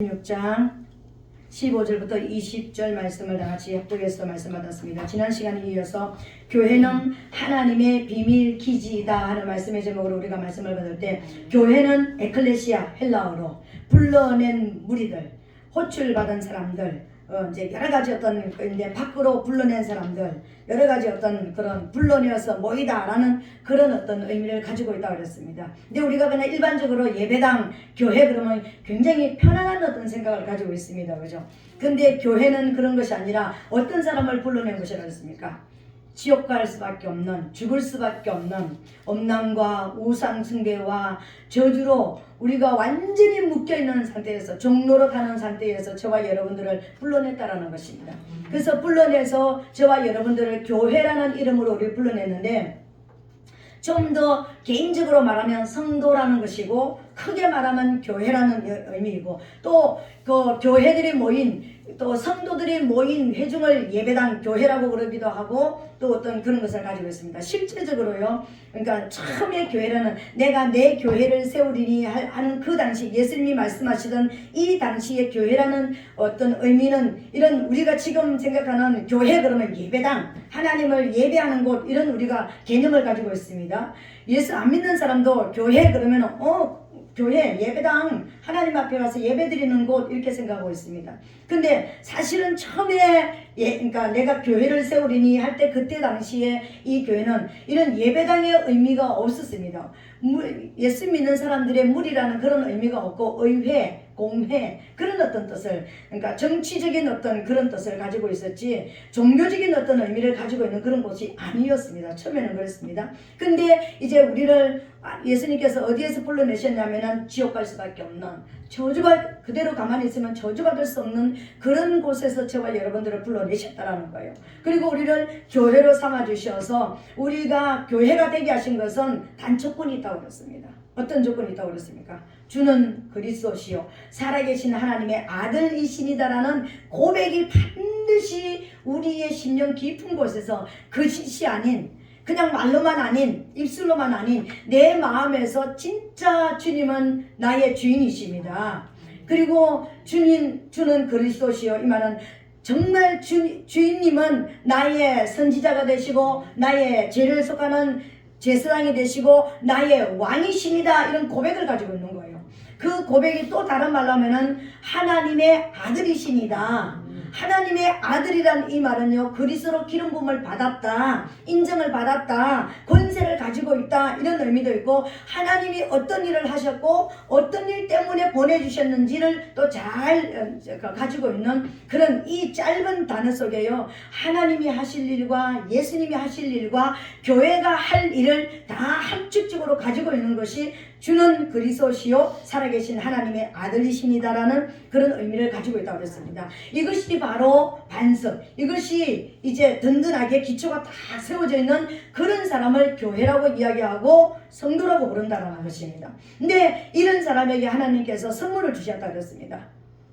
6장 15절부터 20절 말씀을 다같이 합독해서 말씀 받았습니다. 지난 시간에 이어서 교회는 하나님의 비밀 기지이다 하는 말씀의 제목으로 우리가 말씀을 받을 때, 교회는 에클레시아, 헬라어로 불러낸 무리들, 호출받은 사람들, 이제 여러 가지 어떤 이제 밖으로 불러낸 사람들, 여러 가지 어떤 그런 불러내어서 모이다라는 그런 어떤 의미를 가지고 있다고 그랬습니다. 근데 우리가 그냥 일반적으로 예배당, 교회 그러면 굉장히 편안한 어떤 생각을 가지고 있습니다, 그죠? 근데 교회는 그런 것이 아니라 어떤 사람을 불러낸 것이라고 했습니까? 지옥 갈 수밖에 없는, 죽을 수밖에 없는 엄난과 우상 숭배와 저주로 우리가 완전히 묶여있는 상태에서, 종로로 가는 상태에서 저와 여러분들을 불러냈다라는 것입니다. 그래서 불러내서 저와 여러분들을 교회라는 이름으로 우리 불러냈는데, 좀 더 개인적으로 말하면 성도라는 것이고, 크게 말하면 교회라는 의미이고, 또 그 교회들이 모인, 또 성도들이 모인 회중을 예배당, 교회라고 그러기도 하고, 또 어떤 그런 것을 가지고 있습니다. 실제적으로요, 그러니까 처음에 교회라는, 내가 내 교회를 세우리니 하는 그 당시 예수님이 말씀하시던 이 당시의 교회라는 어떤 의미는, 이런 우리가 지금 생각하는 교회 그러면 예배당, 하나님을 예배하는 곳, 이런 우리가 개념을 가지고 있습니다. 예수 안 믿는 사람도 교회 그러면 교회, 예배당, 하나님 앞에 가서 예배드리는 곳, 이렇게 생각하고 있습니다. 근데 사실은 처음에 그러니까 내가 교회를 세우리니 할 때, 그때 당시에 이 교회는 이런 예배당의 의미가 없었습니다. 예수 믿는 사람들의 무리라는 그런 의미가 없고, 의회, 공회, 그런 어떤 뜻을, 그러니까 정치적인 어떤 그런 뜻을 가지고 있었지, 종교적인 어떤 의미를 가지고 있는 그런 곳이 아니었습니다. 처음에는 그랬습니다. 근데 이제 우리를 예수님께서 어디에서 불러내셨냐면은 지옥 갈 수밖에 없는, 그대로 가만히 있으면 저주받을 수 없는 그런 곳에서 저와 여러분들을 불러내셨다라는 거예요. 그리고 우리를 교회로 삼아주셔서 우리가 교회가 되게 하신 것은 단 조건이 있다고 그랬습니다. 어떤 조건이 있다고 그랬습니까? 주는 그리스도시요 살아계신 하나님의 아들이시니다라는 고백이 반드시 우리의 심령 깊은 곳에서, 거짓이 아닌, 그냥 말로만 아닌, 입술로만 아닌 내 마음에서 진짜 주님은 나의 주인이십니다. 그리고 주는 그리스도시요, 이 말은 정말 주인님은 나의 선지자가 되시고, 나의 죄를 속하는 제사장이 되시고, 나의 왕이십니다. 이런 고백을 가지고 있는 거예요. 그 고백이 또 다른 말로 하면은 하나님의 아들이십니다. 하나님의 아들이란 이 말은요, 그리스도로 기름 부음을 받았다, 인정을 받았다, 권세를 가지고 있다, 이런 의미도 있고, 하나님이 어떤 일을 하셨고 어떤 일 때문에 보내주셨는지를 또 잘 가지고 있는 그런 이 짧은 단어 속에요, 하나님이 하실 일과 예수님이 하실 일과 교회가 할 일을 다 함축적으로 가지고 있는 것이 주는 그리스도시요 살아계신 하나님의 아들이십니다라는 그런 의미를 가지고 있다고 그랬습니다. 이것이 바로 반석, 이것이 이제 든든하게 기초가 다 세워져 있는 그런 사람을 교회라고 이야기하고 성도라고 부른다는 것입니다. 근데 이런 사람에게 하나님께서 선물을 주셨다고 그랬습니다.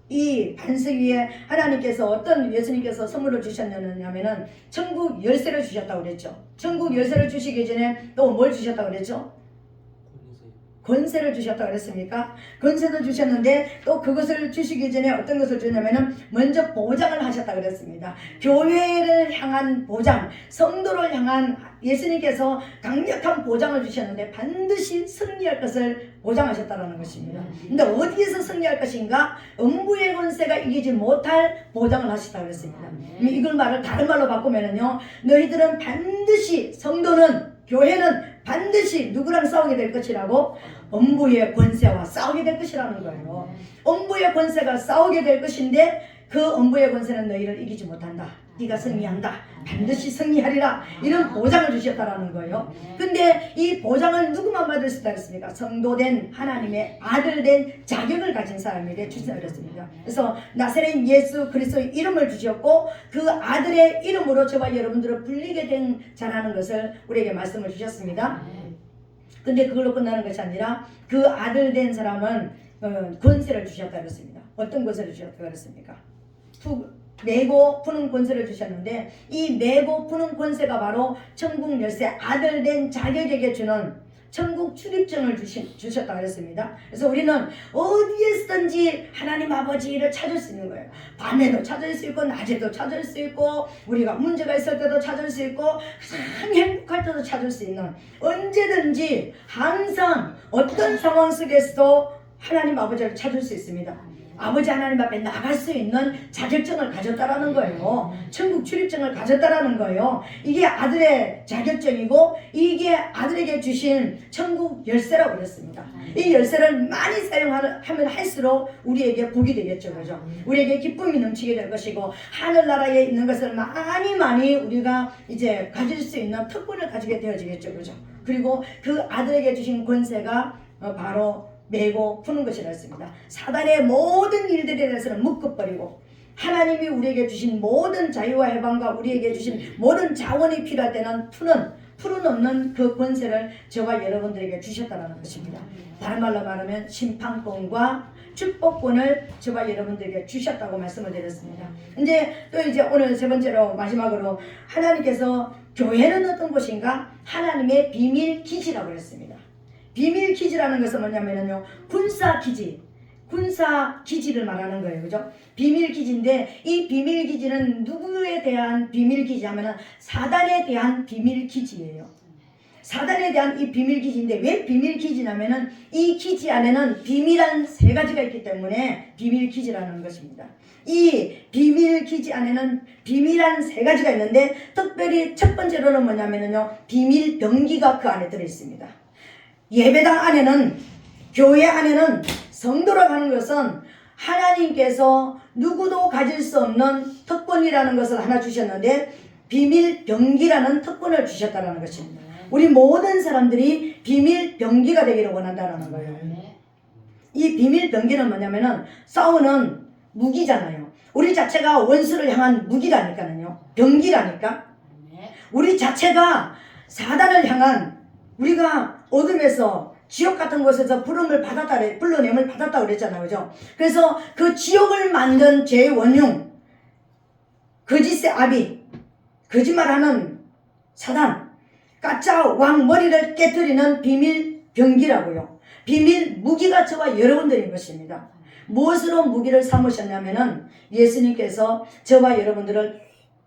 이 반석 위에 하나님께서 예수님께서 선물을 주셨냐면은 천국 열쇠를 주셨다고 그랬죠. 천국 열쇠를 주시기 전에 또 뭘 주셨다고 그랬죠? 권세를 주셨다고 그랬습니까? 권세도 주셨는데, 또 그것을 주시기 전에 어떤 것을 주냐면은 먼저 보장을 하셨다고 그랬습니다. 교회를 향한 보장, 성도를 향한 예수님께서 강력한 보장을 주셨는데 반드시 승리할 것을 보장하셨다는 것입니다. 근데 어디에서 승리할 것인가? 음부의 권세가 이기지 못할 보장을 하셨다고 그랬습니다. 이걸 다른 말로 바꾸면은요, 너희들은 반드시, 성도는, 교회는 반드시 누구랑 싸우게 될 것이라고? 음부의 권세와 싸우게 될 것이라는 거예요. 음부의 권세가 싸우게 될 것인데, 그 음부의 권세는 너희를 이기지 못한다. 네가 승리한다. 반드시 승리하리라. 이런 보장을 주셨다라는 거예요. 근데 이 보장을 누구만 받을 수 있다 그랬습니까? 성도된, 하나님의 아들된 자격을 가진 사람에게 주셨다 그랬습니다. 그래서 나사렛 예수 그리스도의 이름을 주셨고, 그 아들의 이름으로 저와 여러분들을 불리게 된 자라는 것을 우리에게 말씀을 주셨습니다. 근데 그걸로 끝나는 것이 아니라 그 아들 된 사람은 권세를 주셨다 그랬습니다. 어떤 권세를 주셨다 그랬습니까? 내고 푸는 권세를 주셨는데, 이 내고 푸는 권세가 바로 천국 열쇠, 아들 된 자격에게 주는, 천국 출입증을 주셨다고 그랬습니다. 그래서 우리는 어디에서든지 하나님 아버지를 찾을 수 있는 거예요. 밤에도 찾을 수 있고 낮에도 찾을 수 있고 우리가 문제가 있을 때도 찾을 수 있고 가장 행복할 때도 찾을 수 있는, 언제든지 항상 어떤 상황 속에서도 하나님 아버지를 찾을 수 있습니다. 아버지 하나님 앞에 나갈 수 있는 자격증을 가졌다라는 거예요. 천국 출입증을 가졌다라는 거예요. 이게 아들의 자격증이고 이게 아들에게 주신 천국 열쇠라고 그랬습니다. 이 열쇠를 많이 사용하면 할수록 우리에게 복이 되겠죠. 그죠? 우리에게 기쁨이 넘치게 될 것이고 하늘나라에 있는 것을 많이 우리가 이제 가질 수 있는 특권을 가지게 되어지겠죠. 그죠? 그리고 그 아들에게 주신 권세가 바로 메고 푸는 것이라 했습니다. 사단의 모든 일들에 대해서는 묶어버리고 하나님이 우리에게 주신 모든 자유와 해방과 우리에게 주신 모든 자원이 필요할 때는 풀어놓는 그 권세를 저와 여러분들에게 주셨다는 것입니다. 다른 말로 말하면 심판권과 축복권을 저와 여러분들에게 주셨다고 말씀을 드렸습니다. 이제 오늘 세 번째로 마지막으로 하나님께서 교회는 어떤 곳인가? 하나님의 비밀 기지라고 했습니다. 비밀 기지라는 것은 뭐냐면요, 군사 기지를 말하는 거예요. 그죠? 비밀 기지인데 이 비밀 기지는 누구에 대한 비밀 기지 하면은 사단에 대한 비밀 기지예요. 사단에 대한 이 비밀 기지인데 왜 비밀 기지냐면은 이 기지 안에는 비밀한 세 가지가 있기 때문에 비밀 기지라는 것입니다. 이 비밀 기지 안에는 비밀한 세 가지가 있는데 특별히 첫 번째로는 뭐냐면은요, 비밀 병기가 그 안에 들어 있습니다. 예배당 안에는, 교회 안에는 성도라고 하는 것은 하나님께서 누구도 가질 수 없는 특권이라는 것을 하나 주셨는데 비밀 병기라는 특권을 주셨다는 것입니다. 우리 모든 사람들이 비밀 병기가 되기를 원한다는 거예요. 이 비밀 병기는 뭐냐면은 싸우는 무기잖아요. 우리 자체가 원수를 향한 무기라니까요. 병기라니까. 우리 자체가 사단을 향한, 우리가 어둠에서 지옥 같은 곳에서 불러냄을 받았다 그랬잖아요. 그죠? 그래서 그 지옥을 만든 죄의 원흉, 거짓의 아비, 거짓말하는 사단, 가짜 왕 머리를 깨뜨리는 비밀 병기라고요. 비밀 무기가 저와 여러분들인 것입니다. 무엇으로 무기를 삼으셨냐면은 예수님께서 저와 여러분들을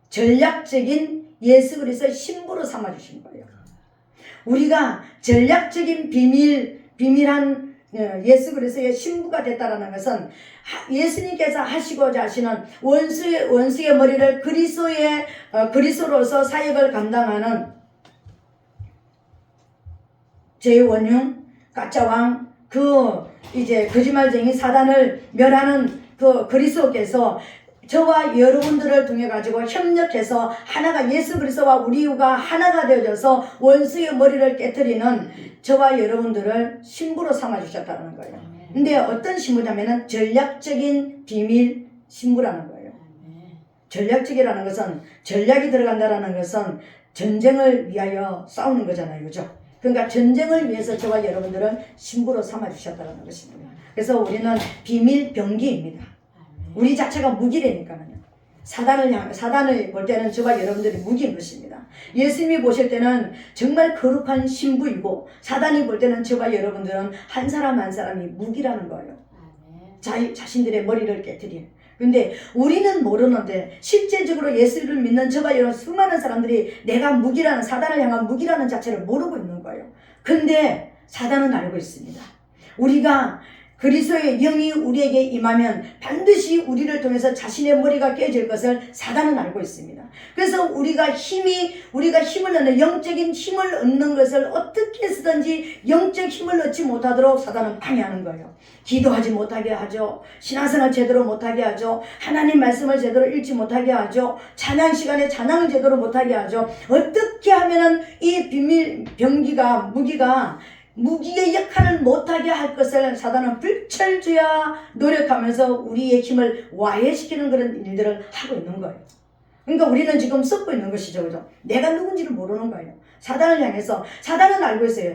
전략적인 예수 그리스도의 신부로 삼아주신 거예요. 우리가 전략적인 비밀한 예수 그리스도의 신부가 됐다라는 것은 예수님께서 하시고자 하시는 원수의 머리를 그리스도로서 사역을 감당하는 제1원흉, 가짜왕, 거짓말쟁이 사단을 멸하는 그 그리스도께서 저와 여러분들을 통해 가지고 협력해서 하나가 예수 그리스도와 우리가 하나가 되어져서 원수의 머리를 깨뜨리는 저와 여러분들을 신부로 삼아 주셨다는 거예요. 근데 어떤 신부냐면은 전략적인 비밀 신부라는 거예요. 전략적이라는 것은, 전략이 들어간다라는 것은 전쟁을 위하여 싸우는 거잖아요. 그죠? 그러니까 전쟁을 위해서 저와 여러분들은 신부로 삼아 주셨다는 것입니다. 그래서 우리는 비밀 병기입니다. 우리 자체가 무기라니까요. 사단을 볼 때는 저와 여러분들이 무기인 것입니다. 예수님이 보실 때는 정말 거룩한 신부이고, 사단이 볼 때는 저와 여러분들은 한 사람 한 사람이 무기라는 거예요. 자신들의 머리를 깨뜨린. 근데 우리는 모르는데 실제적으로 예수를 믿는 저와 여러분 수많은 사람들이 내가 무기라는, 사단을 향한 무기라는 자체를 모르고 있는 거예요. 근데 사단은 알고 있습니다. 우리가 그리스도의 영이 우리에게 임하면 반드시 우리를 통해서 자신의 머리가 깨질 것을 사단은 알고 있습니다. 그래서 우리가 힘을 얻는, 영적인 힘을 얻는 것을 어떻게 해서든지 영적 힘을 얻지 못하도록 사단은 방해하는 거예요. 기도하지 못하게 하죠. 신앙생활 제대로 못하게 하죠. 하나님 말씀을 제대로 읽지 못하게 하죠. 찬양 시간에 찬양을 제대로 못하게 하죠. 어떻게 하면은 이 비밀 병기가, 무기의 역할을 못하게 할 것을 사단은 불철주야 노력하면서 우리의 힘을 와해시키는 그런 일들을 하고 있는 거예요. 그러니까 우리는 지금 썩고 있는 것이죠. 그죠? 내가 누군지를 모르는 거예요. 사단을 향해서, 사단은 알고 있어요.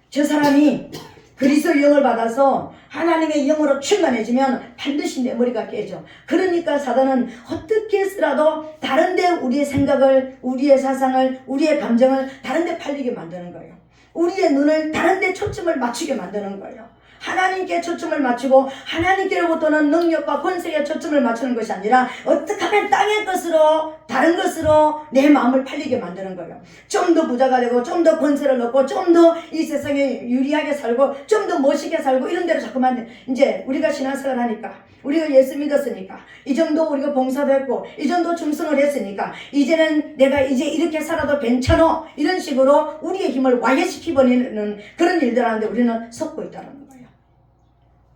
저 사람이 그리스도 영을 받아서 하나님의 영으로 충만해지면 반드시 내 머리가 깨져. 그러니까 사단은 어떻게 해서라도 다른데 우리의 생각을, 우리의 사상을, 우리의 감정을 다른데 팔리게 만드는 거예요. 우리의 눈을 다른 데 초점을 맞추게 만드는 거예요. 하나님께 초점을 맞추고 하나님께로부터는 능력과 권세에 초점을 맞추는 것이 아니라 어떻게 하면 땅의 것으로 다른 것으로 내 마음을 팔리게 만드는 거예요. 좀 더 부자가 되고 좀 더 권세를 얻고 좀 더 이 세상에 유리하게 살고 좀 더 멋있게 살고 이런 대로 자꾸만 이제 우리가 신앙생활을 하니까 우리가 예수 믿었으니까 이 정도 우리가 봉사도 했고 이 정도 충성을 했으니까 이제는 내가 이제 이렇게 살아도 괜찮아 이런 식으로 우리의 힘을 와해시키버리는 그런 일들 하는데 우리는 섞고 있다는 거예요.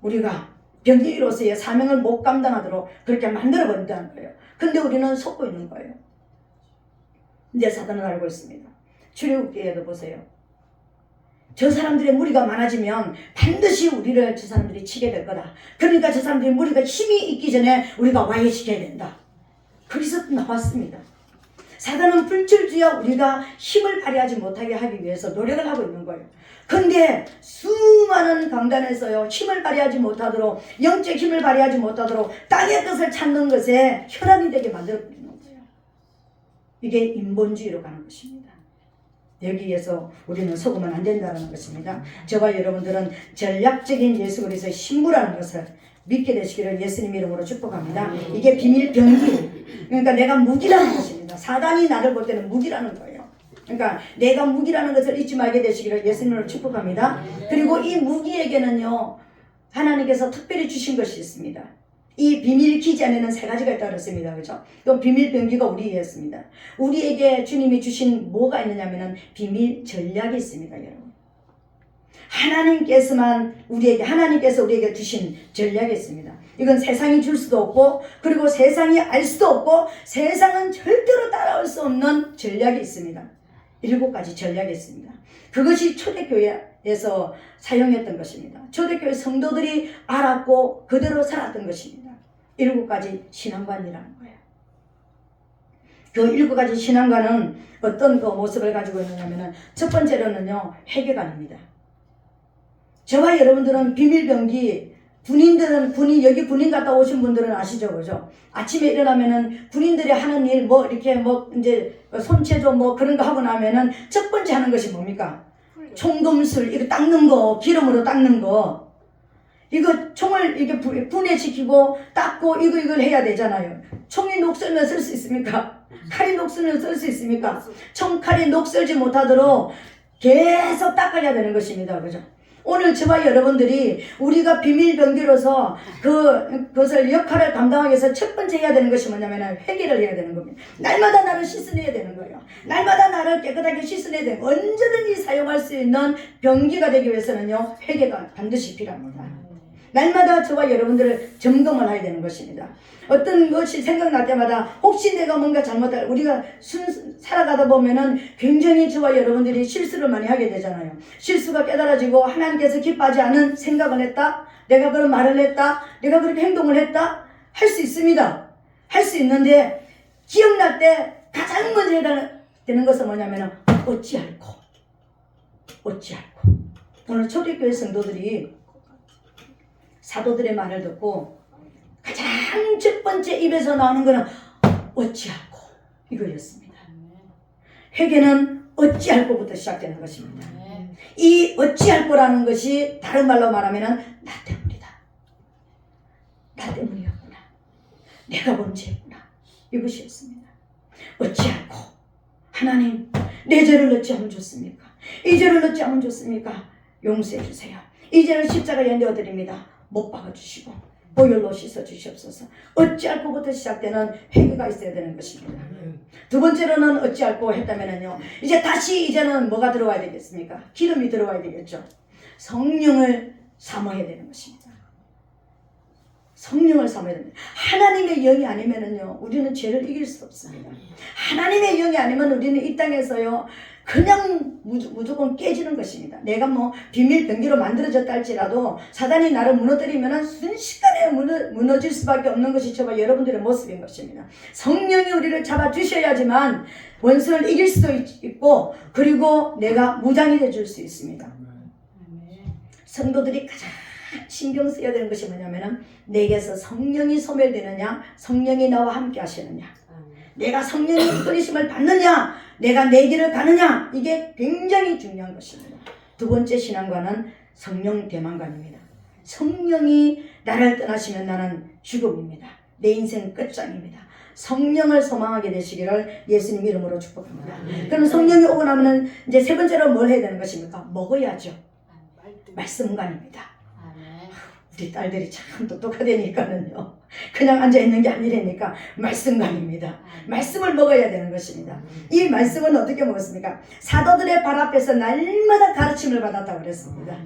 우리가 병기로서의 사명을 못 감당하도록 그렇게 만들어버린다는 거예요. 근데 우리는 속고 있는 거예요. 이제 사단은 알고 있습니다. 출애굽기에도 보세요. 저 사람들의 무리가 많아지면 반드시 우리를 저 사람들이 치게 될 거다. 그러니까 저 사람들이 무리가 힘이 있기 전에 우리가 와해시켜야 된다. 그래서 나왔습니다. 사단은 불철주야 우리가 힘을 발휘하지 못하게 하기 위해서 노력을 하고 있는 거예요. 근데 수많은 강단에서요 힘을 발휘하지 못하도록 영적 힘을 발휘하지 못하도록 땅의 것을 찾는 것에 혈안이 되게 만들어버리는 거예요. 이게 인본주의로 가는 것입니다. 여기에서 우리는 속으면 안 된다는 것입니다. 저와 여러분들은 전략적인 예수 그리스도의 신부라는 것을 믿게 되시기를 예수님 이름으로 축복합니다. 이게 비밀 병기, 그러니까 내가 무기라는 것입니다. 사단이 나를 볼 때는 무기라는 거예요. 그러니까 내가 무기라는 것을 잊지 말게 되시기를 예수님으로 축복합니다. 그리고 이 무기에게는요 하나님께서 특별히 주신 것이 있습니다. 이 비밀 기지 안에는 세 가지가 있다고 했습니다. 그죠? 또 비밀 병기가 우리였습니다. 우리에게 주님이 주신 뭐가 있느냐면은 비밀 전략이 있습니다, 여러분. 하나님께서 우리에게 주신 전략이 있습니다. 이건 세상이 줄 수도 없고, 그리고 세상이 알 수도 없고, 세상은 절대로 따라올 수 없는 전략이 있습니다. 7가지 전략이 있습니다. 그것이 초대교회에서 사용했던 것입니다. 초대교회 성도들이 알았고 그대로 살았던 것입니다. 7가지 신앙관이라는 거예요. 그 7가지 신앙관은 어떤 그 모습을 가지고 있느냐면 첫 번째로는요 회개관입니다. 저와 여러분들은 비밀병기 여기 군인 갔다 오신 분들은 아시죠, 그죠? 아침에 일어나면은 군인들이 하는 일, 이렇게 이제 손체조 그런 거 하고 나면은 첫 번째 하는 것이 뭡니까? 총검술, 이거 닦는 거, 기름으로 닦는 거. 이거 총을 이렇게 분해시키고 닦고 이걸 해야 되잖아요. 총이 녹슬면 쓸 수 있습니까? 칼이 녹슬면 쓸 수 있습니까? 총칼이 녹슬지 못하도록 계속 닦아야 되는 것입니다, 그죠? 오늘 저와 여러분들이 우리가 비밀병기로서 그것을 역할을 감당하기 위해서 첫 번째 해야 되는 것이 뭐냐면 회개를 해야 되는 겁니다. 날마다 나를 씻어내야 되는 거예요. 날마다 나를 깨끗하게 씻어내야 되는 거예요. 언제든지 사용할 수 있는 병기가 되기 위해서는요 회개가 반드시 필요합니다. 날마다 저와 여러분들을 점검을 해야 되는 것입니다. 어떤 것이 생각날 때마다 혹시 내가 뭔가 우리가 살아가다 보면은 굉장히 저와 여러분들이 실수를 많이 하게 되잖아요. 실수가 깨달아지고 하나님께서 기뻐하지 않은 생각을 했다. 내가 그런 말을 했다. 내가 그렇게 행동을 했다. 할 수 있습니다. 할 수 있는데 기억날 때 가장 먼저 해야 되는 것은 뭐냐면은 어찌할꼬. 오늘 초대교회 성도들이 사도들의 말을 듣고 가장 첫 번째 입에서 나오는 것은 어찌할꼬 이거였습니다. 회개는 어찌할꼬부터 시작되는 것입니다. 이 어찌할꼬라는 것이 다른 말로 말하면 나 때문이다. 나 때문이었구나. 내가 범죄했구나. 이것이었습니다. 어찌할꼬 하나님 내 죄를 어찌하면 좋습니까? 이 죄를 어찌하면 좋습니까? 용서해 주세요. 이 죄를 십자가에 내어드립니다. 못 박아주시고 보혈로 씻어주시옵소서. 어찌할꼬부터 시작되는 회개가 있어야 되는 것입니다. 두 번째로는 어찌할꼬 했다면요 이제는 뭐가 들어와야 되겠습니까? 기름이 들어와야 되겠죠. 성령을 사모해야 되는 것입니다. 성령을 사모해야 됩니다. 하나님의 영이 아니면은요 우리는 죄를 이길 수 없습니다. 하나님의 영이 아니면 우리는 이 땅에서요 그냥 무조건 깨지는 것입니다. 내가 비밀 병기로 만들어졌다 할지라도 사단이 나를 무너뜨리면 순식간에 무너질 수밖에 없는 것이 저와 여러분들의 모습인 것입니다. 성령이 우리를 잡아주셔야지만 원수를 이길 수도 있고 그리고 내가 무장이 되줄 수 있습니다. 성도들이 가장 신경 써야 되는 것이 뭐냐면 내게서 성령이 소멸되느냐 성령이 나와 함께 하시느냐 내가 성령의 이끌리심을 받느냐 내가 내 길을 가느냐? 이게 굉장히 중요한 것입니다. 두 번째 신앙관은 성령 대망관입니다. 성령이 나를 떠나시면 나는 죽음입니다. 내 인생 끝장입니다. 성령을 소망하게 되시기를 예수님 이름으로 축복합니다. 그럼 성령이 오고 나면은 이제 세 번째로 뭘 해야 되는 것입니까? 먹어야죠. 말씀관입니다. 우리 딸들이 참 똑똑하다니까는요. 그냥 앉아있는 게 아니라니까 말씀관입니다. 말씀을 먹어야 되는 것입니다. 이 말씀은 어떻게 먹었습니까? 사도들의 발 앞에서 날마다 가르침을 받았다고 그랬습니다.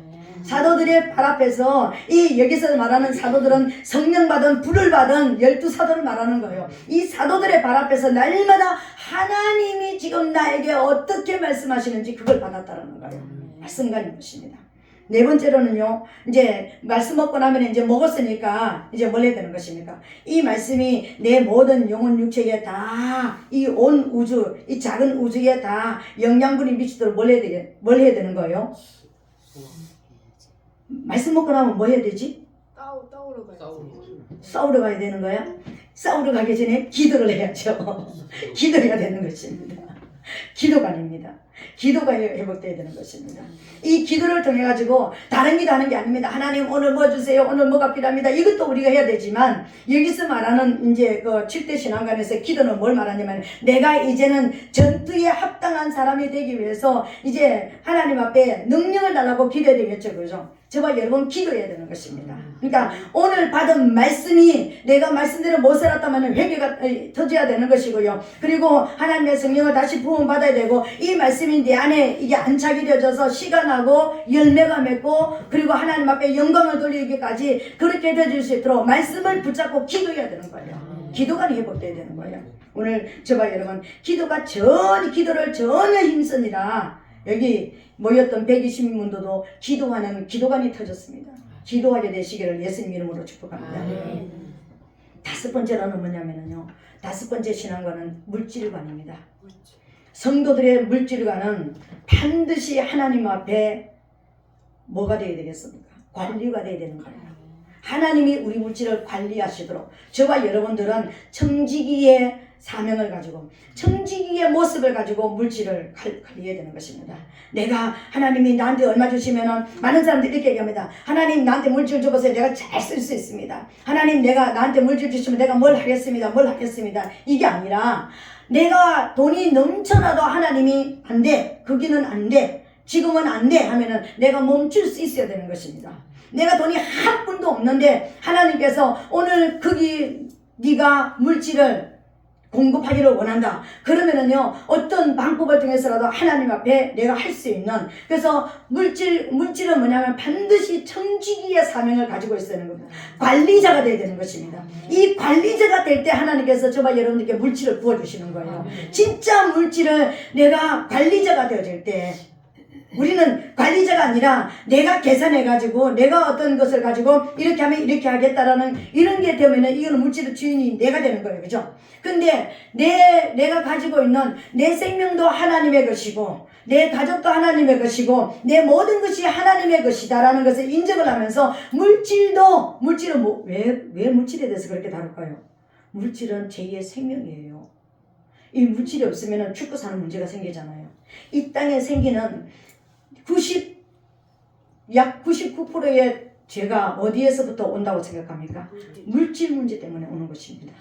사도들의 발 앞에서 여기서 말하는 사도들은 성령 받은 불을 받은 12사도를 말하는 거예요. 이 사도들의 발 앞에서 날마다 하나님이 지금 나에게 어떻게 말씀하시는지 그걸 받았다는 거예요. 말씀관인 것입니다. 네 번째로는요, 이제 말씀 먹고 나면 이제 먹었으니까 이제 뭘 해야 되는 것입니까? 이 말씀이 내 모든 영혼 육체에 다 이 온 우주, 이 작은 우주에 다 영양분이 미치도록 뭘 해야 되는 거예요? 말씀 먹고 나면 뭐 해야 되지? 싸우러 가야 되는 거야? 싸우러 가기 전에 기도를 해야죠. 기도해야 되는 것입니다. 기도관입니다. 기도가 회복되어야 되는 것입니다. 이 기도를 통해 가지고 다른 기도 하는 게 아닙니다. 하나님 오늘 뭐 주세요. 오늘 뭐가 필요합니다. 이것도 우리가 해야 되지만 여기서 말하는 이제 그 7대 신앙관에서 기도는 뭘 말하냐면 내가 이제는 전투에 합당한 사람이 되기 위해서 이제 하나님 앞에 능력을 달라고 기도해야 되겠죠. 그죠? 저와 여러분 기도해야 되는 것입니다. 그러니까 오늘 받은 말씀이 내가 말씀대로 못 살았다면 회개가 터져야 되는 것이고요. 그리고 하나님의 성령을 다시 부음받아야 되고 이 말씀이 내 안에 이게 안착이 되어져서 시간하고 열매가 맺고 그리고 하나님 앞에 영광을 돌리기까지 그렇게 되어질 수 있도록 말씀을 붙잡고 기도해야 되는 거예요. 기도가 회복돼야 되는 거예요. 오늘 저와 여러분 기도를 전혀 힘쓰니라 여기 모였던 120인분들도 기도하는 기도관이 터졌습니다. 기도하게 되시기를 예수님 이름으로 축복합니다. 다섯 번째로는 뭐냐면요. 다섯 번째 신앙관은 물질관입니다. 성도들의 물질관은 반드시 하나님 앞에 뭐가 되어야 되겠습니까? 관리가 되어야 되는 거예요. 하나님이 우리 물질을 관리하시도록 저와 여러분들은 청지기의 사명을 가지고 청지기의 모습을 가지고 물질을 관리해야 되는 것입니다. 내가 하나님이 나한테 얼마 주시면은 많은 사람들이 이렇게 얘기합니다. 하나님 나한테 물질 줘보세요. 내가 잘 쓸 수 있습니다. 하나님 내가 나한테 물질 주시면 내가 뭘 하겠습니다. 이게 아니라 내가 돈이 넘쳐나도 하나님이 안 돼. 거기는 안 돼. 지금은 안 돼 하면은 내가 멈출 수 있어야 되는 것입니다. 내가 돈이 한 푼도 없는데 하나님께서 오늘 거기 네가 물질을 공급하기를 원한다. 그러면은요, 어떤 방법을 통해서라도 하나님 앞에 내가 할 수 있는, 그래서 물질은 뭐냐면 반드시 청지기의 사명을 가지고 있어야 되는 겁니다. 관리자가 되어야 되는 것입니다. 이 관리자가 될 때 하나님께서 저와 여러분들께 물질을 부어주시는 거예요. 진짜 물질을 내가 관리자가 되어질 때, 우리는 관리자가 아니라 내가 계산해가지고 내가 어떤 것을 가지고 이렇게 하면 이렇게 하겠다라는 이런 게 되면은 이거는 물질의 주인이 내가 되는 거예요. 그죠? 근데 내가 가지고 있는 내 생명도 하나님의 것이고 내 가족도 하나님의 것이고 내 모든 것이 하나님의 것이다라는 것을 인정을 하면서 물질은 왜 물질에 대해서 그렇게 다룰까요? 물질은 제2의 생명이에요. 이 물질이 없으면 죽고 사는 문제가 생기잖아요. 이 땅에 생기는 약 99%의 죄가 어디에서부터 온다고 생각합니까? 물질 문제 때문에 오는 것입니다.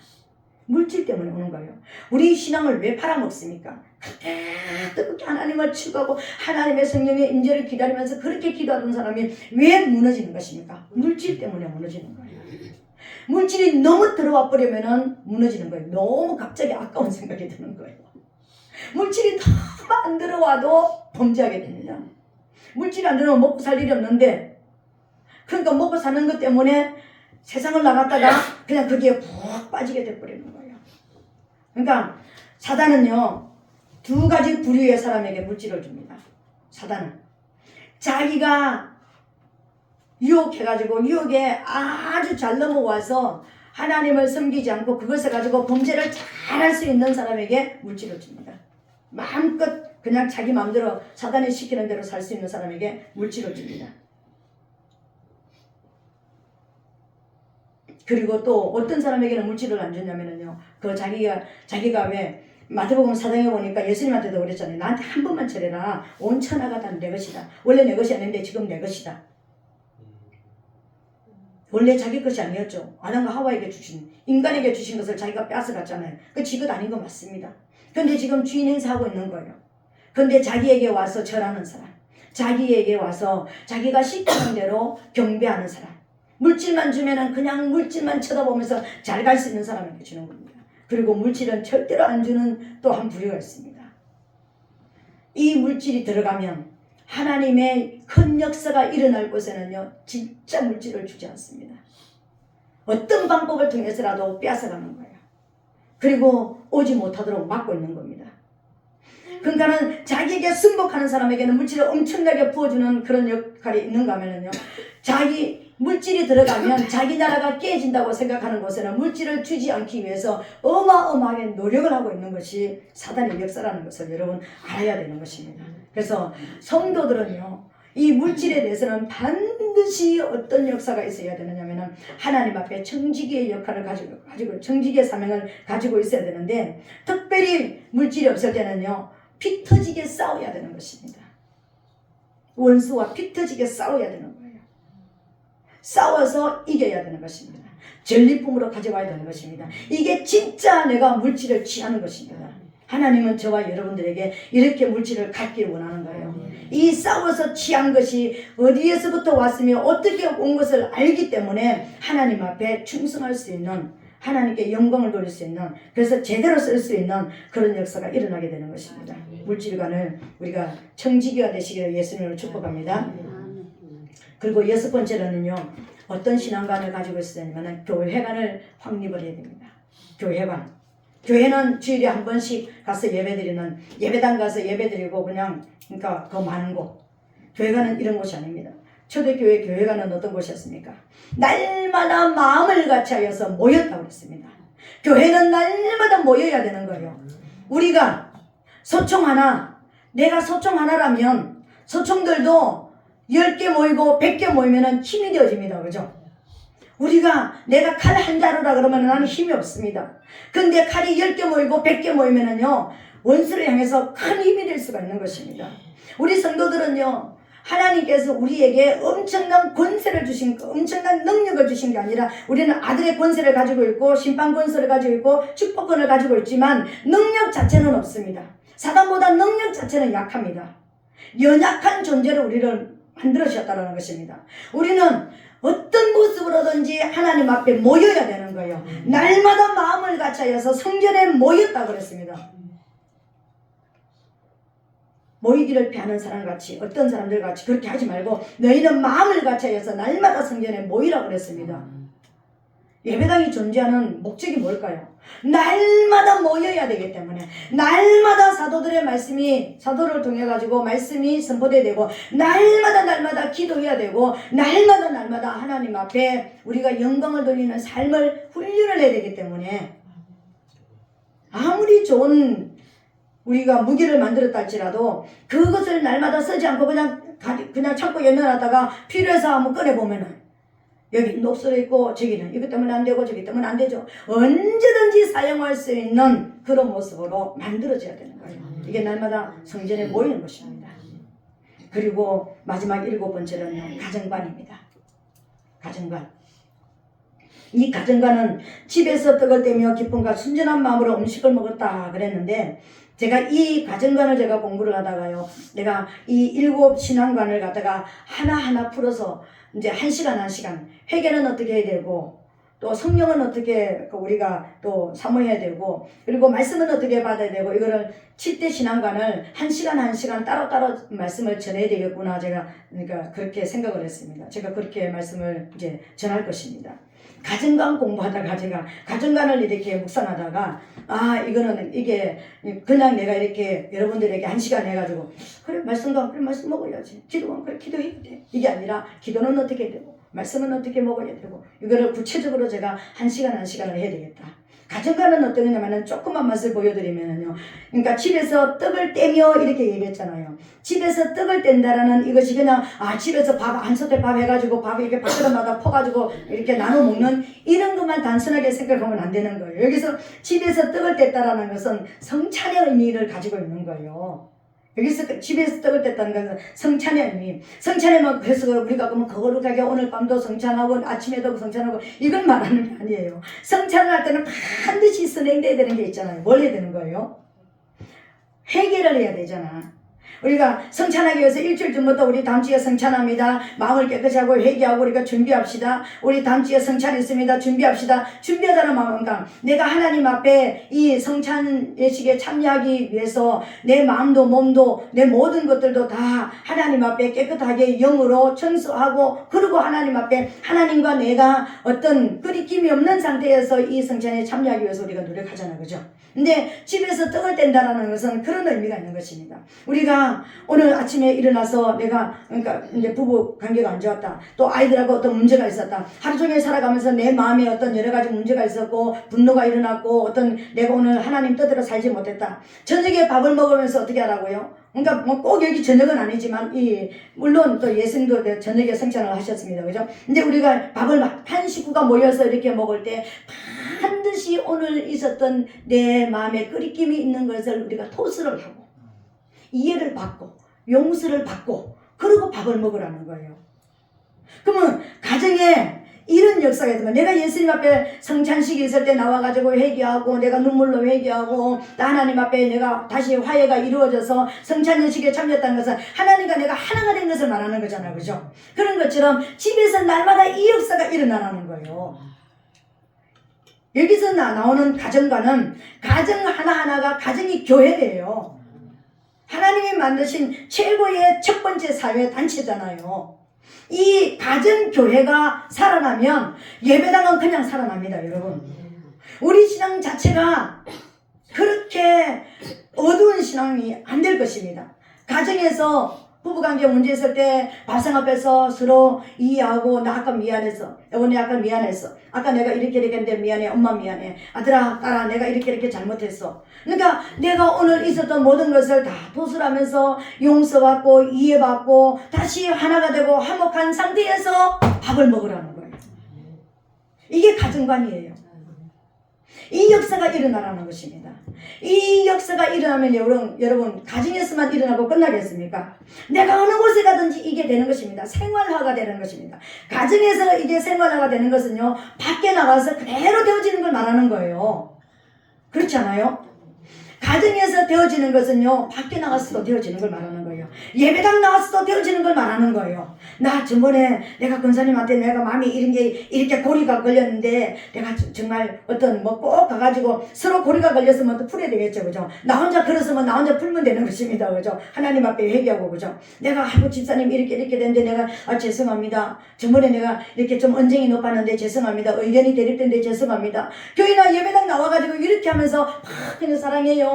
물질 때문에 오는 거예요. 우리 신앙을 왜 팔아먹습니까? 뜨겁게 하나님을 추구하고 하나님의 성령의 임재를 기다리면서 그렇게 기도하던 사람이 왜 무너지는 것입니까? 물질 때문에 무너지는 거예요. 물질이 너무 들어와 버리면 무너지는 거예요. 너무 갑자기 아까운 생각이 드는 거예요. 물질이 너무 안 들어와도 범죄하게 됩니다. 물질이 안 들어오면 먹고 살 일이 없는데, 그러니까 먹고 사는 것 때문에 세상을 나갔다가 그냥 거기에 푹 빠지게 돼버리는 거예요. 그러니까 사단은요, 두 가지 부류의 사람에게 물질을 줍니다. 사단은 자기가 유혹해가지고 유혹에 아주 잘 넘어와서 하나님을 섬기지 않고 그것을 가지고 범죄를 잘 할 수 있는 사람에게 물질을 줍니다. 마음껏 그냥 자기 마음대로 사단이 시키는 대로 살 수 있는 사람에게 물질을 줍니다. 그리고 또 어떤 사람에게는 물질을 안 주냐면요, 그 자기가 왜 마태복음 4장에 보니까 예수님한테도 그랬잖아요. 나한테 한 번만 절해라. 온 천하가 다 내 것이다. 원래 내 것이 아닌데 지금 내 것이다. 원래 자기 것이 아니었죠. 아담과 하와에게 주신, 인간에게 주신 것을 자기가 뺏어갔잖아요. 그 지 것 아닌 거 맞습니다. 근데 지금 주인 행사하고 있는 거예요. 근데 자기에게 와서 절하는 사람, 자기에게 와서 자기가 시키는 대로 경배하는 사람, 물질만 주면은 그냥 물질만 쳐다보면서 잘 갈 수 있는 사람에게 주는 겁니다. 그리고 물질은 절대로 안 주는 또 한 부류가 있습니다. 이 물질이 들어가면 하나님의 큰 역사가 일어날 곳에는요, 진짜 물질을 주지 않습니다. 어떤 방법을 통해서라도 빼앗아가는 거예요. 그리고 오지 못하도록 막고 있는 겁니다. 그러니까는 자기에게 승복하는 사람에게는 물질을 엄청나게 부어주는 그런 역할이 있는가 하면요, 자기 물질이 들어가면 자기 나라가 깨진다고 생각하는 곳에는 물질을 주지 않기 위해서 어마어마하게 노력을 하고 있는 것이 사단의 역사라는 것을 여러분 알아야 되는 것입니다. 그래서 성도들은요, 이 물질에 대해서는 반드시 어떤 역사가 있어야 되느냐면은 하나님 앞에 청지기의 역할을 가지고 청지기의 사명을 가지고 있어야 되는데, 특별히 물질이 없을 때는요, 피 터지게 싸워야 되는 것입니다. 원수와 피 터지게 싸워야 되는 거예요. 싸워서 이겨야 되는 것입니다. 전리품으로 가져와야 되는 것입니다. 이게 진짜 내가 물질을 취하는 것입니다. 하나님은 저와 여러분들에게 이렇게 물질을 갖기를 원하는 거예요. 이 싸워서 취한 것이 어디에서부터 왔으며 어떻게 온 것을 알기 때문에 하나님 앞에 충성할 수 있는, 하나님께 영광을 돌릴 수 있는, 그래서 제대로 쓸 수 있는 그런 역사가 일어나게 되는 것입니다. 물질관을 우리가 청지기가 되시기를 예수님으로 축복합니다. 그리고 여섯 번째로는요, 어떤 신앙관을 가지고 있으냐면 교회관을 확립을 해야 됩니다. 교회관. 교회는 주일에 한 번씩 가서 예배드리는, 예배당 가서 예배드리고 그냥, 그러니까 그 많은 곳. 교회관은 이런 곳이 아닙니다. 초대교회 교회관은 어떤 곳이었습니까? 날마다 마음을 같이하여서 모였다고 했습니다. 교회는 날마다 모여야 되는 거예요. 우리가 소총 하나, 내가 소총 하나라면 소총들도 10개 모이고 100개 모이면 힘이 되어집니다. 그죠? 우리가 내가 칼 한 자루라 그러면 나는 힘이 없습니다. 근데 칼이 10개 모이고 100개 모이면은요, 원수를 향해서 큰 힘이 될 수가 있는 것입니다. 우리 성도들은요, 하나님께서 우리에게 엄청난 권세를 주신, 엄청난 능력을 주신 게 아니라, 우리는 아들의 권세를 가지고 있고 심판 권세를 가지고 있고 축복권을 가지고 있지만 능력 자체는 없습니다. 사단보다 능력 자체는 약합니다. 연약한 존재로 우리를 만들어주셨다는 것입니다. 우리는 어떤 모습으로든지 하나님 앞에 모여야 되는 거예요. 날마다 마음을 같이하여서 성전에 모였다 그랬습니다. 모이기를 피하는 사람같이, 어떤 사람들 같이 그렇게 하지 말고 너희는 마음을 같이하여서 날마다 성전에 모이라 그랬습니다. 예배당이 존재하는 목적이 뭘까요? 날마다 모여야 되기 때문에, 날마다 사도들의 말씀이, 사도를 통해 가지고 말씀이 선포되고, 날마다 기도해야 되고, 날마다 하나님 앞에 우리가 영광을 돌리는 삶을 훈련을 해야 되기 때문에, 아무리 좋은 우리가 무기를 만들었다 할지라도 그것을 날마다 쓰지 않고 그냥 창고에 열어놨다가 필요해서 한번 꺼내보면은 여기 녹슬어 있고 저기는 이것 때문에 안 되고 저기 때문에 안 되죠. 언제든지 사용할 수 있는 그런 모습으로 만들어져야 되는 거예요. 이게 날마다 성전에 모이는 것입니다. 그리고 마지막 7번째로는 가정관입니다. 가정관. 이 가정관은 집에서 떡을 떼며 기쁨과 순전한 마음으로 음식을 먹었다 그랬는데, 제가 이 가정관을 제가 공부를 하다가요, 내가 이 7 신앙관을 갖다가 하나하나 풀어서 이제 1시간 회개는 어떻게 해야 되고, 또 성령은 어떻게 우리가 또 사모해야 되고, 그리고 말씀은 어떻게 받아야 되고, 이거를 7대 신앙관을 1시간 따로따로 말씀을 전해야 되겠구나, 제가 그러니까 그렇게 생각을 했습니다. 제가 그렇게 말씀을 이제 전할 것입니다. 가정관 공부하다가 제가 가정관을 이렇게 묵상하다가, 이거는 이게 그냥 내가 이렇게 여러분들에게 1시간 해가지고 그래 말씀관 그래 말씀 먹어야지, 기도관 그래 기도해야 돼, 이게 아니라 기도는 어떻게 해야 되고 말씀은 어떻게 먹어야 되고, 이거를 구체적으로 제가 1시간을 해야 되겠다. 가정과는 어떤 거냐면은 조금만 맛을 보여드리면은요. 그러니까 집에서 떡을 떼며 이렇게 얘기했잖아요. 집에서 떡을 뗀다라는 이것이 그냥 집에서 밥 한 솥에 밥 해가지고 밥 이렇게 밥그릇마다 퍼가지고 이렇게 나눠 먹는 이런 것만 단순하게 생각하면 안 되는 거예요. 여기서 집에서 떡을 뗐다라는 것은 성찬의 의미를 가지고 있는 거예요. 여기서 집에서 떡을 뗐다는 것은 성찬의 의미. 성찬의 뭐 그래서 우리가 그러면 거룩하게 오늘 밤도 성찬하고 아침에도 성찬하고 이건 말하는 게 아니에요. 성찬을 할 때는 반드시 선행돼야 되는 게 있잖아요. 뭘 해야 되는 거예요? 회개를 해야 되잖아. 우리가 성찬하기 위해서 일주일 전부터 우리 다음 주에 성찬합니다. 마음을 깨끗이 하고 회개하고 우리가 준비합시다. 우리 다음 주에 성찬 있습니다. 준비합시다. 준비하자는 마음은 내가 하나님 앞에 이 성찬 예식에 참여하기 위해서 내 마음도 몸도 내 모든 것들도 다 하나님 앞에 깨끗하게 영으로 청소하고 그리고 하나님 앞에 하나님과 내가 어떤 끄리낌이 없는 상태에서 이 성찬에 참여하기 위해서 우리가 노력하잖아요. 그죠? 근데 집에서 떡을 뗀다라는 것은 그런 의미가 있는 것입니다. 우리가 오늘 아침에 일어나서 내가 그러니까 이제 부부 관계가 안 좋았다. 또 아이들하고 어떤 문제가 있었다. 하루 종일 살아가면서 내 마음에 어떤 여러 가지 문제가 있었고 분노가 일어났고 어떤 내가 오늘 하나님 뜻대로 살지 못했다. 저녁에 밥을 먹으면서 어떻게 하라고요? 그러니까 뭐 꼭 여기 저녁은 아니지만 물론 또 예수님도 저녁에 성찬을 하셨습니다. 그죠? 근데 우리가 밥을 한 식구가 모여서 이렇게 먹을 때 반드시 오늘 있었던 내 마음에 끄리낌이 있는 것을 우리가 토스를 하고 이해를 받고 용서를 받고 그리고 밥을 먹으라는 거예요. 그러면 가정에 이런 역사가 있으면 내가 예수님 앞에 성찬식이 있을 때 나와가지고 회개하고 내가 눈물로 회개하고 하나님 앞에 내가 다시 화해가 이루어져서 성찬식에 참여했다는 것은 하나님과 내가 하나가 된 것을 말하는 거잖아요. 그죠? 그런 것처럼 집에서 날마다 이 역사가 일어나는 거예요. 여기서 나오는 가정과는 가정 하나하나가 가정이 교회예요. 하나님이 만드신 최고의 첫 번째 사회 단체잖아요. 이 가정교회가 살아나면 예배당은 그냥 살아납니다. 여러분, 우리 신앙 자체가 그렇게 어두운 신앙이 안 될 것입니다. 가정에서 부부관계 문제 있을 때 발상 앞에서 서로 이해하고 나 아까 미안했어. 여보 아까 미안했어. 아까 내가 이렇게 했는데 미안해. 엄마 미안해. 아들아 딸아 내가 이렇게 잘못했어. 그러니까 내가 오늘 있었던 모든 것을 다 토설하면서 용서받고 이해받고 다시 하나가 되고 화목한 상태에서 밥을 먹으라는 거예요. 이게 가정관이에요. 이 역사가 일어나라는 것입니다. 이 역사가 일어나면 여러분 가정에서만 일어나고 끝나겠습니까? 내가 어느 곳에 가든지 이게 되는 것입니다. 생활화가 되는 것입니다. 가정에서 이게 생활화가 되는 것은요, 밖에 나가서 그대로 되어지는 걸 말하는 거예요. 그렇지 않아요? 가정에서 되어지는 것은요, 밖에 나가서도 되어지는 걸 말하는 거예요. 예배당 나가서도 되어지는 걸 말하는 거예요. 나 저번에 내가 권사님한테 내가 마음이 이렇게 고리가 걸렸는데 내가 정말 어떤 뭐 꼭 가가지고 서로 고리가 걸렸으면 또 풀어야 되겠죠. 그죠? 나 혼자 걸었으면 나 혼자 풀면 되는 것입니다. 그죠? 하나님 앞에 회개하고, 그죠? 내가 집사님 이렇게 됐는데 내가 죄송합니다. 저번에 내가 이렇게 좀 언쟁이 높았는데 죄송합니다. 의견이 대립된데 죄송합니다. 교회나 예배당 나와가지고 이렇게 하면서 그냥 사랑해요.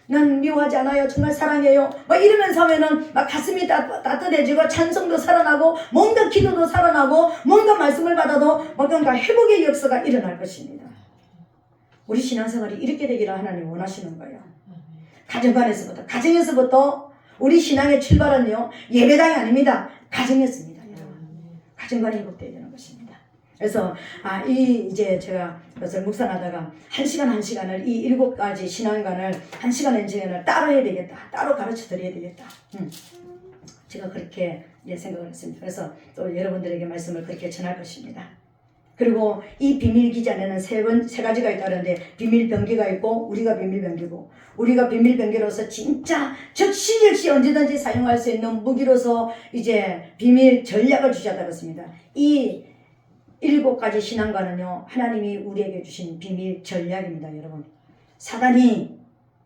난 미워하지 않아요. 정말 사랑해요. 막 이러면서 하면은 막 가슴이 따뜻해지고 찬송도 살아나고 뭔가 기도도 살아나고 뭔가 말씀을 받아도 뭔가 회복의 역사가 일어날 것입니다. 우리 신앙생활이 이렇게 되기를 하나님 원하시는 거예요. 가정에서부터 우리 신앙의 출발은요, 예배당이 아닙니다. 가정이었습니다. 가정관이 회복되어야 되는 것입니다. 그래서 이제 제가 그것을 묵상하다가 한 시간을 이 7가지 신앙관을 1시간을 따로 해야 되겠다. 따로 가르쳐 드려야 되겠다. 제가 그렇게 생각을 했습니다. 그래서 또 여러분들에게 말씀을 그렇게 전할 것입니다. 그리고 이 비밀 기지 안에는 세 가지가 있다는데 비밀 병기가 있고 우리가 비밀 병기고 우리가 비밀 병기로서 진짜 즉시 언제든지 사용할 수 있는 무기로서 이제 비밀 전략을 주셨다고 했습니다. 이 7가지 신앙과는요, 하나님이 우리에게 주신 비밀 전략입니다. 여러분, 사단이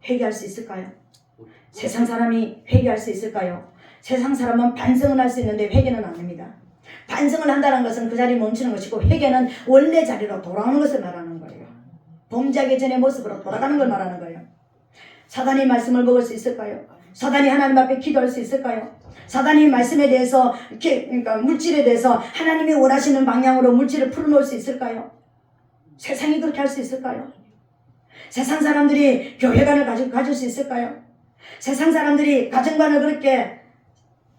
회개할 수 있을까요? 세상 사람이 회개할 수 있을까요? 세상 사람은 반성은 할 수 있는데 회개는 안 합니다. 반성을 한다는 것은 그 자리에 멈추는 것이고 회개는 원래 자리로 돌아오는 것을 말하는 거예요. 범죄하기 전의 모습으로 돌아가는 걸 말하는 거예요. 사단이 말씀을 먹을 수 있을까요? 사단이 하나님 앞에 기도할 수 있을까요? 사단이 말씀에 대해서 그러니까 물질에 대해서 하나님이 원하시는 방향으로 물질을 풀어놓을 수 있을까요? 세상이 그렇게 할 수 있을까요? 세상 사람들이 교회관을 가질 수 있을까요? 세상 사람들이 가정관을 그렇게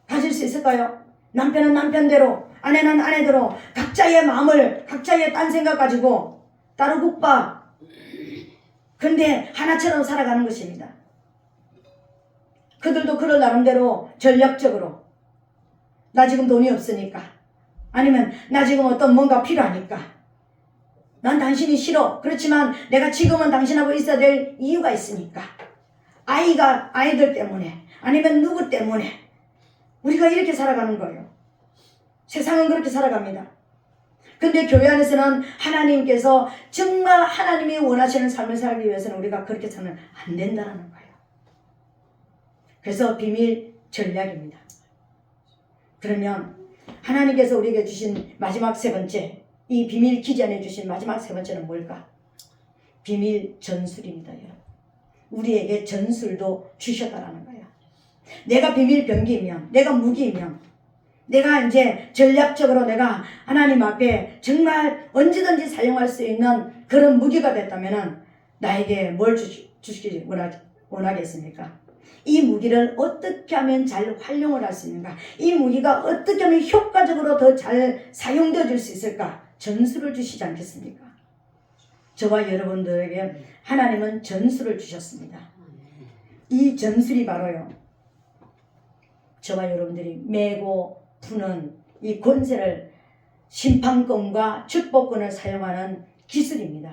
가질 수 있을까요? 남편은 남편대로, 아내는 아내대로 각자의 마음을, 각자의 딴 생각 가지고 따로 국밥. 근데 하나처럼 살아가는 것입니다. 그들도 그럴 나름대로 전략적으로 나 지금 돈이 없으니까, 아니면 나 지금 어떤 뭔가 필요하니까, 난 당신이 싫어. 그렇지만 내가 지금은 당신하고 있어야 될 이유가 있으니까, 아이들 때문에, 아니면 누구 때문에 우리가 이렇게 살아가는 거예요. 세상은 그렇게 살아갑니다. 근데 교회 안에서는 하나님께서 정말 하나님이 원하시는 삶을 살기 위해서는 우리가 그렇게 살면 안 된다는 거예요. 그래서 비밀 전략입니다. 그러면 하나님께서 우리에게 주신 마지막 세 번째, 이 비밀 기지 안에 주신 마지막 세 번째는 뭘까? 비밀 전술입니다. 여러분. 우리에게 전술도 주셨다라는 거예요. 내가 비밀 병기이면, 내가 무기이면, 내가 이제 전략적으로 내가 하나님 앞에 정말 언제든지 사용할 수 있는 그런 무기가 됐다면 나에게 뭘 주시기 원하겠습니까? 이 무기를 어떻게 하면 잘 활용을 할 수 있는가? 이 무기가 어떻게 하면 효과적으로 더 잘 사용되어질 수 있을까? 전술을 주시지 않겠습니까? 저와 여러분들에게 하나님은 전술을 주셨습니다. 이 전술이 바로요, 저와 여러분들이 메고 푸는 이 권세를, 심판권과 축복권을 사용하는 기술입니다.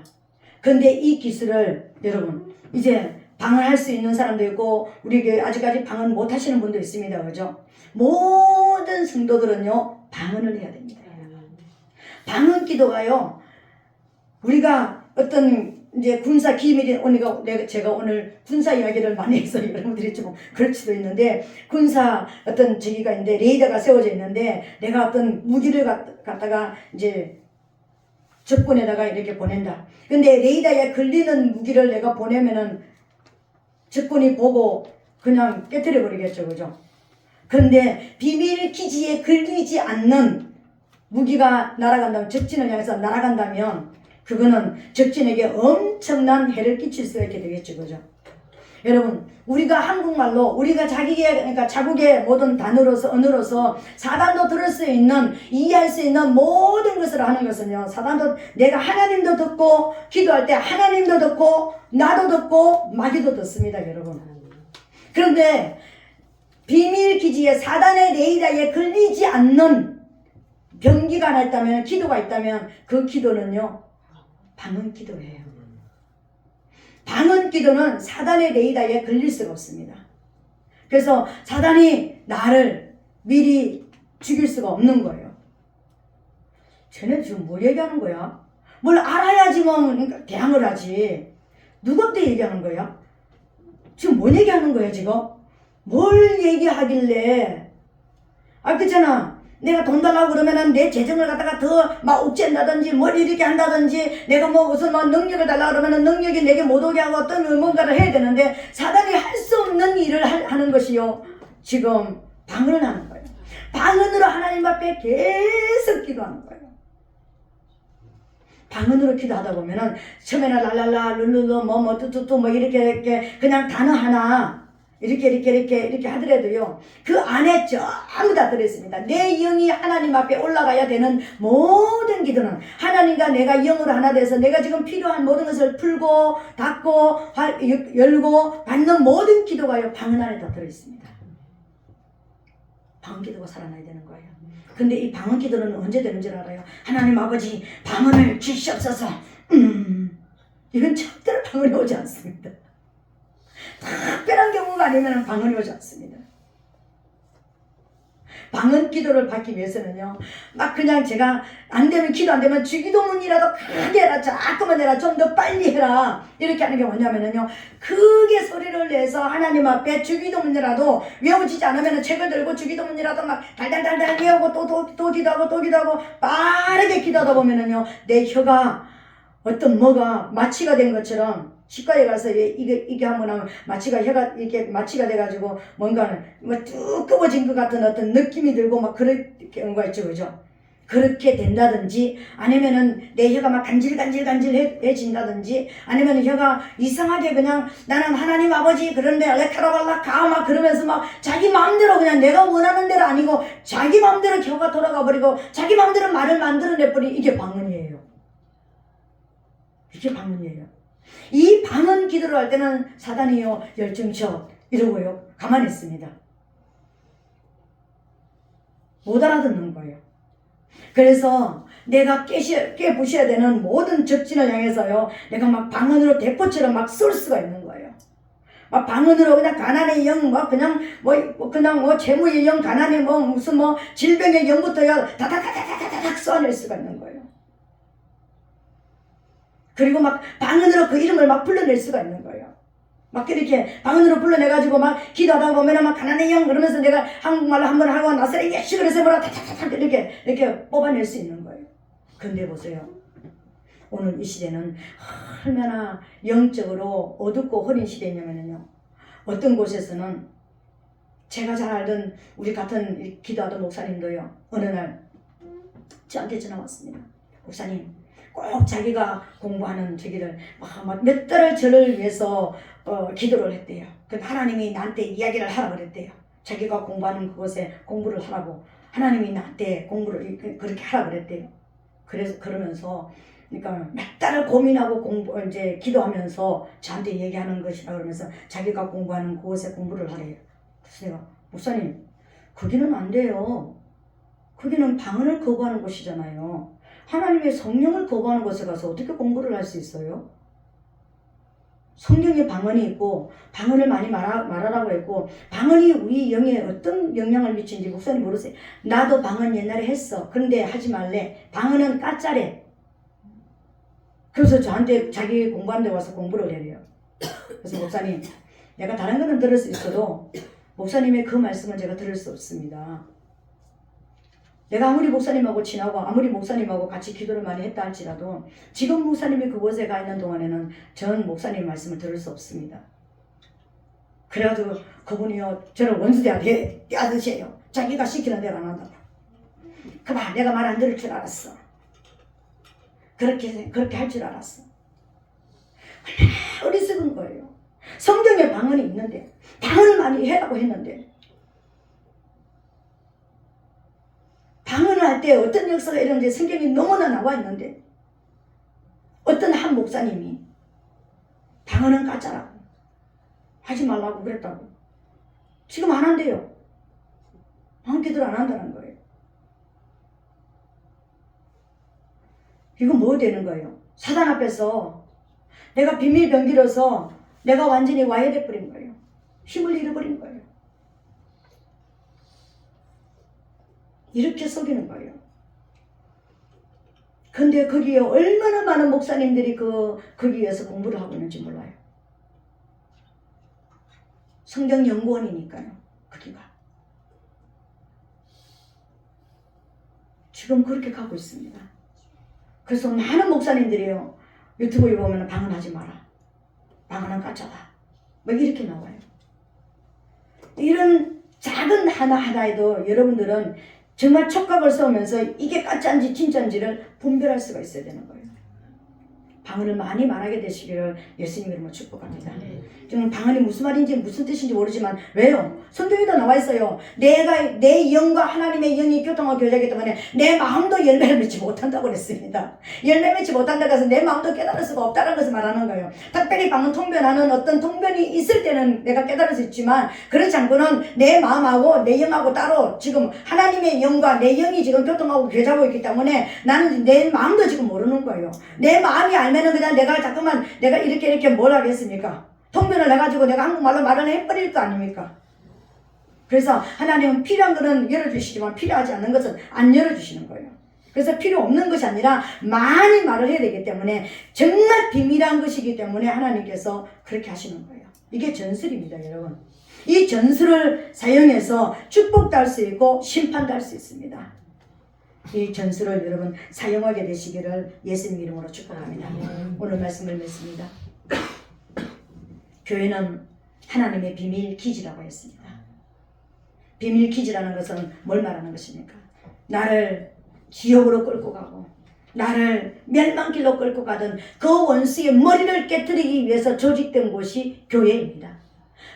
근데 이 기술을 여러분, 이제 방언할 수 있는 사람도 있고, 우리 아직까지 방언 못 하시는 분도 있습니다. 그죠? 모든 성도들은요, 방언을 해야 됩니다. 방언 기도가요, 우리가 어떤 이제 군사 기밀이, 제가 오늘 군사 이야기를 많이 해서 여러분들이 좀 그럴 수도 있는데, 군사 어떤 저기가 있는데, 레이더가 세워져 있는데, 내가 어떤 무기를 갖다가 이제 적군에다가 이렇게 보낸다. 근데 레이더에 걸리는 무기를 내가 보내면은 적군이 보고 그냥 깨트려 버리겠죠. 그죠? 그런데 비밀 기지에 걸리지 않는 무기가 날아간다면, 적진을 향해서 날아간다면, 그거는 적진에게 엄청난 해를 끼칠 수 있게 되겠죠. 그죠? 여러분, 우리가 한국말로, 우리가 그러니까 자국의 모든 단어로서, 언어로서 사단도 들을 수 있는, 이해할 수 있는 모든 것을 하는 것은요, 사단도, 내가 하나님도 듣고, 기도할 때 하나님도 듣고, 나도 듣고, 마귀도 듣습니다. 여러분. 그런데 비밀 기지에, 사단의 레이더에 걸리지 않는 병기가 하나 있다면, 기도가 있다면, 그 기도는요, 방언 기도예요. 방언 기도는 사단의 레이더에 걸릴 수가 없습니다. 그래서 사단이 나를 미리 죽일 수가 없는 거예요. 쟤네 지금 뭐 얘기하는 거야? 뭘 알아야지 뭐 그러니까 대항을 하지. 누구한테 얘기하는 거야? 지금 뭔 얘기하는 거야 지금? 뭘 얘기하길래? 그렇잖아. 내가 돈 달라고 그러면은 내 재정을 갖다가 더 막 옥죄한다든지 뭘 이렇게 한다든지, 내가 뭐 무슨 막 능력을 달라고 그러면은 능력이 내게 못 오게 하고 어떤 뭔가를 해야 되는데, 사단이 할 수 없는 일을 하는 것이요, 지금 방언을 하는 거예요. 방언으로 하나님 앞에 계속 기도하는 거예요. 방언으로 기도하다 보면은 처음에는 랄랄라 룰루루 뭐 뚜뚜뚜 뭐 이렇게 그냥 단어 하나 이렇게 하더라도요, 그 안에 전부 다 들어있습니다. 내 영이 하나님 앞에 올라가야 되는 모든 기도는, 하나님과 내가 영으로 하나 돼서 내가 지금 필요한 모든 것을 풀고 닫고 열고 받는 모든 기도가요, 방언 안에 다 들어있습니다. 방언 기도가 살아나야 되는 거예요. 근데 이 방언 기도는 언제 되는 줄 알아요? 하나님 아버지 방언을 주시옵소서. 이건 절대로 방언이 오지 않습니다. 특별한 경우가 아니면 방언이 오지 않습니다. 방언 기도를 받기 위해서는요, 막 그냥 제가 안 되면, 기도 안 되면 주기도문이라도 크게 해라, 자꾸만 해라, 좀 더 빨리 해라, 이렇게 하는 게 뭐냐면요, 크게 소리를 내서 하나님 앞에 주기도문이라도 외워지지 않으면 책을 들고 주기도문이라도 막 달달달달 외우고 또 기도하고 빠르게 기도하다 보면은요, 내 혀가 뭐가 마취가 된 것처럼, 치과에 가서 이게 한번 하면 혀가 이렇게 마취가 돼가지고 뭔가 뭐 두꺼워진 것 같은 어떤 느낌이 들고 막 그런 경우가 있죠. 그죠? 그렇게 된다든지, 아니면은 내 혀가 막 간질간질간질해진다든지, 아니면 혀가 이상하게 그냥 나는 하나님 아버지 그런데 알레카라발라카 막 그러면서 막 자기 마음대로 그냥 내가 원하는 대로 아니고 자기 마음대로 혀가 돌아가 버리고 자기 마음대로 말을 만들어내버리. 이게 방언이에요. 이게 방언이에요. 이 방언 기도를 할 때는 사단이요 열중쳐 이러고요 가만히 있습니다. 못 알아듣는 거예요. 그래서 내가 깨부셔야 되는 모든 적진을 향해서요 내가 막 방언으로 대포처럼 막 쏠 수가 있는 거예요. 막 방언으로 그냥 가난의 영, 뭐 그냥 재물의 영, 가난의 무슨 질병의 영부터요 다다다다다닥 쏘아낼 수가 있는 거예요. 그리고 막 방언으로 그 이름을 막 불러낼 수가 있는 거예요. 막 이렇게 방언으로 불러내가지고 막 기도하다 보면 막 가난의 영 그러면서 내가 한국말로 한번 하고 나서는 예시 그래서 뭐라 다다다닥 이렇게 뽑아낼 수 있는 거예요. 근데 보세요. 오늘 이 시대는 얼마나 영적으로 어둡고 흐린 시대냐면요. 어떤 곳에서는 제가 잘 알던 우리 같은 기도하던 목사님도요. 어느 날 저한테 전화 왔습니다. 목사님 꼭 자기가 공부하는 저기를 막 몇 달을 저를 위해서 기도를 했대요. 그 하나님이 나한테 이야기를 하라 그랬대요. 자기가 공부하는 그곳에 공부를 하라고 하나님이 나한테 공부를 그렇게 하라 그랬대요. 그래서 그러면서 그러니까 몇 달을 고민하고 이제 기도하면서 저한테 얘기하는 것이라 그러면서 자기가 공부하는 그곳에 공부를 하래요. 그래서 내가 목사님 거기는 안 돼요. 거기는 방언을 거부하는 곳이잖아요. 하나님의 성령을 거부하는 곳에 가서 어떻게 공부를 할 수 있어요? 성경에 방언이 있고 방언을 많이 말하라고 했고 방언이 우리 영에 어떤 영향을 미치는지 목사님 모르세요? 나도 방언 옛날에 했어. 그런데 하지 말래. 방언은 까짜래. 그래서 저한테 자기 공부하는 데 와서 공부를 해요. 그래서 목사님 내가 다른 거는 들을 수 있어도 목사님의 그 말씀은 제가 들을 수 없습니다. 내가 아무리 목사님하고 친하고 아무리 목사님하고 같이 기도를 많이 했다 할지라도 지금 목사님이 그곳에 가 있는 동안에는 전 목사님 말씀을 들을 수 없습니다. 그래가지고 그분이요 저를 원수대한테 떼어드세요. 자기가 시키는 대로 안 한다고. 그만 내가 말 안 들을 줄 알았어. 그렇게 할 줄 알았어. 얼마나 어리석은 거예요. 성경에 방언이 있는데 방언을 많이 해라고 했는데 방언을 할 때 어떤 역사가 이런데 성경이 너무나 나와 있는데 어떤 한 목사님이 방언은 가짜라고 하지 말라고 그랬다고 지금 안 한대요. 방언 기도를 안 한다는 거예요. 이건 뭐 되는 거예요? 사단 앞에서 내가 비밀 병기로서 내가 완전히 와해돼 버린 거예요. 힘을 잃어버린 거예요. 이렇게 속이는 거예요. 근데 거기에 얼마나 많은 목사님들이 거기에서 공부를 하고 있는지 몰라요. 성경 연구원이니까요. 거기가. 지금 그렇게 가고 있습니다. 그래서 많은 목사님들이요. 유튜브에 보면 방언하지 마라. 방언은 가짜다. 뭐 이렇게 나와요. 이런 작은 하나하나에도 여러분들은 정말 촉각을 세우면서 이게 가짜인지 진짜인지를 분별할 수가 있어야 되는 거예요. 방언을 많이 말하게 되시기를 예수님 이름으로 축복합니다. 지금 방언이 무슨 말인지 무슨 뜻인지 모르지만 왜요? 성경에도 나와 있어요. 내 영과 하나님의 영이 교통하고 교제하기 때문에 내 마음도 열매를 맺지 못한다고 그랬습니다. 열매 맺지 못한다고 해서 내 마음도 깨달을 수가 없다는 것을 말하는 거예요. 특별히 방언 통변하는 어떤 통변이 있을 때는 내가 깨달을 수 있지만 그렇지 않고는 내 마음하고 내 영하고 따로 지금 하나님의 영과 내 영이 지금 교통하고 교제하고 있기 때문에 나는 내 마음도 지금 모르는 거예요. 내 마음이 알면은 그냥 내가 자꾸만 내가 이렇게 뭘 하겠습니까? 통변을 해가지고 내가 한국말로 말을 해버릴 거 아닙니까? 그래서 하나님은 필요한 것은 열어주시지만 필요하지 않는 것은 안 열어주시는 거예요. 그래서 필요 없는 것이 아니라 많이 말을 해야 되기 때문에 정말 비밀한 것이기 때문에 하나님께서 그렇게 하시는 거예요. 이게 전술입니다, 여러분. 이 전술을 사용해서 축복도 할 수 있고 심판도 할 수 있습니다. 이 전술을 여러분 사용하게 되시기를 예수님 이름으로 축복합니다. 오늘 말씀을 맺습니다. 교회는 하나님의 비밀 기지라고 했습니다. 비밀 기지라는 것은 뭘 말하는 것입니까? 나를 지옥으로 끌고 가고 나를 멸망길로 끌고 가던 그 원수의 머리를 깨뜨리기 위해서 조직된 곳이 교회입니다.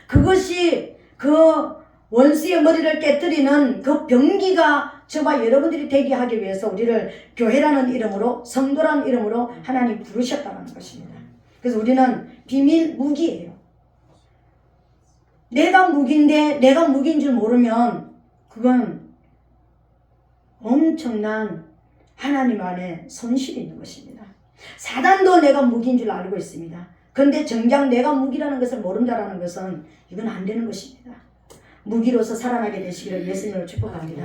그것이 그 원수의 머리를 깨뜨리는 그 병기가 저와 여러분들이 되게 하기 위해서 우리를 교회라는 이름으로, 성도라는 이름으로 하나님 부르셨다는 것입니다. 그래서 우리는 비밀 무기예요. 내가 무기인데 내가 무기인 줄 모르면 그건 엄청난 하나님 안에 손실이 있는 것입니다. 사단도 내가 무기인 줄 알고 있습니다. 그런데 정작 내가 무기라는 것을 모른다는 것은 이건 안 되는 것입니다. 무기로서 살아나게 되시기를 예수님으로 축복합니다.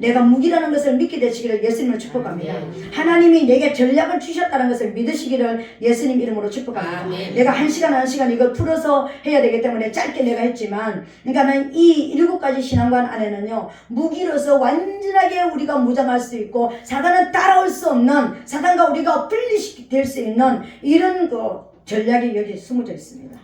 내가 무기라는 것을 믿게 되시기를 예수님으로 축복합니다. 하나님이 내게 전략을 주셨다는 것을 믿으시기를 예수님 이름으로 축복합니다. 내가 한 시간 이걸 풀어서 해야 되기 때문에 짧게 내가 했지만, 그러니까는 이 7가지 신앙관 안에는요, 무기로서 완전하게 우리가 무장할 수 있고 사단은 따라올 수 없는, 사단과 우리가 분리될 수 있는 이런 그 전략이 여기 숨어져 있습니다.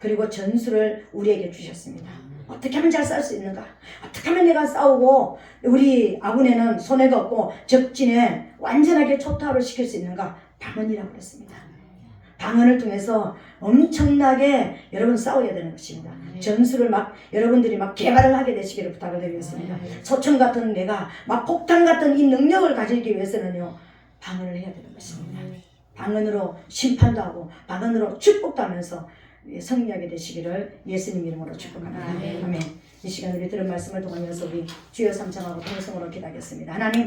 그리고 전술을 우리에게 주셨습니다. 어떻게 하면 잘 싸울 수 있는가? 어떻게 하면 내가 싸우고 우리 아군에는 손해가 없고 적진에 완전하게 초토화를 시킬 수 있는가? 방언이라고 그랬습니다. 방언을 통해서 엄청나게 여러분 싸워야 되는 것입니다. 전술을 여러분들이 개발을 하게 되시기를 부탁을 드리겠습니다. 소총 같은 내가 폭탄 같은 이 능력을 가지기 위해서는요, 방언을 해야 되는 것입니다. 방언으로 심판도 하고 방언으로 축복도 하면서 승리하게 되시기를 예수님 이름으로 축복합니다. 아멘. 이 시간 우리 들은 말씀을 통하면서 우리 주여 삼창하고 통성으로 기도하겠습니다. 하나님,